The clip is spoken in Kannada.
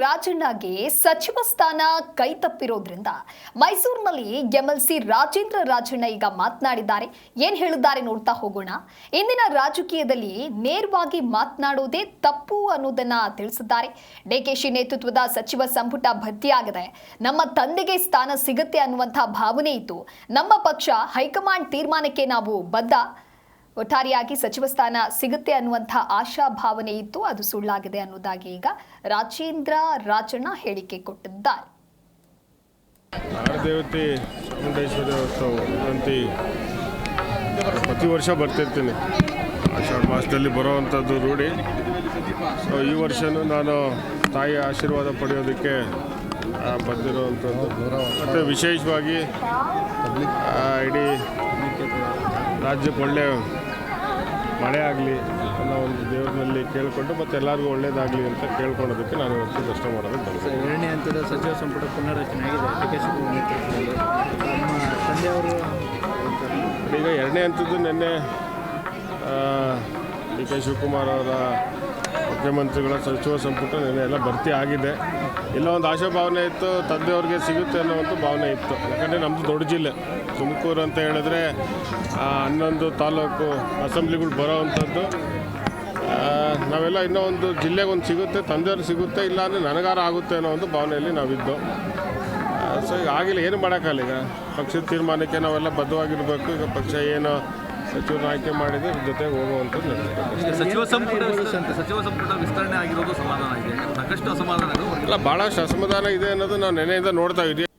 ರಾಜಣ್ಣಗೆ ಸಚಿವ ಸ್ಥಾನ ಕೈತಪ್ಪಿರೋದ್ರಿಂದ ಮೈಸೂರಿನಲ್ಲಿ ಎಂಎಲ್ಸಿ ರಾಜೇಂದ್ರ ರಾಜಣ್ಣ ಈಗ ಮಾತನಾಡಿದ್ದಾರೆ. ಏನ್ ಹೇಳಿದ್ದಾರೆ ನೋಡ್ತಾ ಹೋಗೋಣ. ಇಂದಿನ ರಾಜಕೀಯದಲ್ಲಿ ನೇರವಾಗಿ ಮಾತನಾಡೋದೇ ತಪ್ಪು ಅನ್ನೋದನ್ನ ತಿಳಿಸಿದ್ದಾರೆ. ಡಿಕೆಶಿ ನೇತೃತ್ವದ ಸಚಿವ ಸಂಪುಟ ಭರ್ತಿಯಾಗಿದೆ. ನಮ್ಮ ತಂದೆಗೆ ಸ್ಥಾನ ಸಿಗುತ್ತೆ ಅನ್ನುವಂಥ ಭಾವನೆ ಇತ್ತು. ನಮ್ಮ ಪಕ್ಷ ಹೈಕಮಾಂಡ್ ತೀರ್ಮಾನಕ್ಕೆ ನಾವು ಬದ್ಧ. ಒಟ್ಟಾರೆಯಾಗಿ ಸಚಿವ ಸ್ಥಾನ ಸಿಗುತ್ತೆ ಅನ್ನುವಂಥ ಆಶಾ ಭಾವನೆ ಇತ್ತು, ಅದು ಸುಳ್ಳಾಗಿದೆ ಅನ್ನೋದಾಗಿ ಈಗ ರಾಜೇಂದ್ರ ರಾಜಣ್ಣ ಹೇಳಿಕೆ ಕೊಟ್ಟಿದ್ದಾರೆ. ನಾಡದೇವತೆ ಚಾಮುಂಡೇಶ್ವರಿ ಹೊರತು ಪ್ರತಿ ವರ್ಷ ಬರ್ತಿರ್ತೀನಿ. ಆಷಾಢ ಮಾಸದಲ್ಲಿ ಬರೋವಂಥದ್ದು ರೂಢಿ. ಸೊ ಈ ವರ್ಷವೂ ನಾನು ತಾಯಿಯ ಆಶೀರ್ವಾದ ಪಡೆಯೋದಕ್ಕೆ ಬಂದಿರುವಂಥದ್ದು. ಮತ್ತು ವಿಶೇಷವಾಗಿ ಇಡೀ ರಾಜ್ಯಕ್ಕೆ ಒಳ್ಳೆ ಮಳೆ ಆಗಲಿ ಅನ್ನೋ ಒಂದು ದೇವರಲ್ಲಿ ಕೇಳಿಕೊಂಡು ಮತ್ತು ಎಲ್ಲರಿಗೂ ಒಳ್ಳೇದಾಗಲಿ ಅಂತ ಕೇಳ್ಕೊಳ್ಳೋದಕ್ಕೆ ನಾನು ಇವತ್ತು ಕಷ್ಟ ಮಾಡೋದಕ್ಕೆ ಬಂದೆ. ಎರಡನೇ ಹಂತದ ಸಚಿವ ಸಂಪುಟ ಪುನರ್ರಚನೆ ಆಗಿದೆ ಡಿಕೆಶಿ ನೇತೃತ್ವದಲ್ಲಿ. ನಮ್ಮ ತಂದೆಯವರು ಈಗ ಎರಡನೇ ಹಂತದ್ದು ನಿನ್ನೆ ಡಿ ಕೆ ಶಿವಕುಮಾರ್ ಅವರ ಮುಖ್ಯಮಂತ್ರಿಗಳ ಸಚಿವ ಸಂಪುಟ ನಿನ್ನೆ ಎಲ್ಲ ಭರ್ತಿ ಆಗಿದೆ. ಇಲ್ಲ ಒಂದು ಆಶಾಭಾವನೆ ಇತ್ತು, ತಂದೆಯವ್ರಿಗೆ ಸಿಗುತ್ತೆ ಅನ್ನೋವಂಥ ಭಾವನೆ ಇತ್ತು. ಯಾಕಂದರೆ ನಮ್ಮದು ದೊಡ್ಡ ಜಿಲ್ಲೆ ತುಮಕೂರು ಅಂತ ಹೇಳಿದ್ರೆ 11 ತಾಲೂಕು ಅಸೆಂಬ್ಲಿಗಳು ಬರೋವಂಥದ್ದು. ನಾವೆಲ್ಲ ಇನ್ನೂ ಒಂದು ಜಿಲ್ಲೆಗೆ ಒಂದು ಸಿಗುತ್ತೆ, ತಂದೆಯವ್ರಿಗೆ ಸಿಗುತ್ತೆ, ಇಲ್ಲ ಅಂದರೆ ನನಗಾರ ಆಗುತ್ತೆ ಅನ್ನೋ ಒಂದು ಭಾವನೆಯಲ್ಲಿ ನಾವಿದ್ದು. ಸೊ ಈಗ ಆಗಿಲ್ಲ, ಏನು ಮಾಡೋಕ್ಕಲ್ಲ. ಈಗ ಪಕ್ಷದ ತೀರ್ಮಾನಕ್ಕೆ ನಾವೆಲ್ಲ ಬದ್ಧವಾಗಿರಬೇಕು. ಈಗ ಪಕ್ಷ ಏನು ಸಚಿವರು ಆಯ್ಕೆ ಮಾಡಿದ್ರೆ ಜೊತೆಗೆ ಹೋಗುವಂಥದ್ದು ನಡೆಸಬೇಕು. ಸಚಿವ ಸಂಪುಟ ವಿಸ್ತರಣೆ ಆಗಿರೋದು ಸಮಾಧಾನ ಇದೆ, ಸಾಕಷ್ಟು ಅಸಮಾಧಾನ ಇಲ್ಲ, ಭಾಳಷ್ಟು ಅಸಮಾಧಾನ ಇದೆ ಅನ್ನೋದು ನಾವು ನೆನೆಯಿಂದ ನೋಡ್ತಾ ಇದ್ದೀವಿ.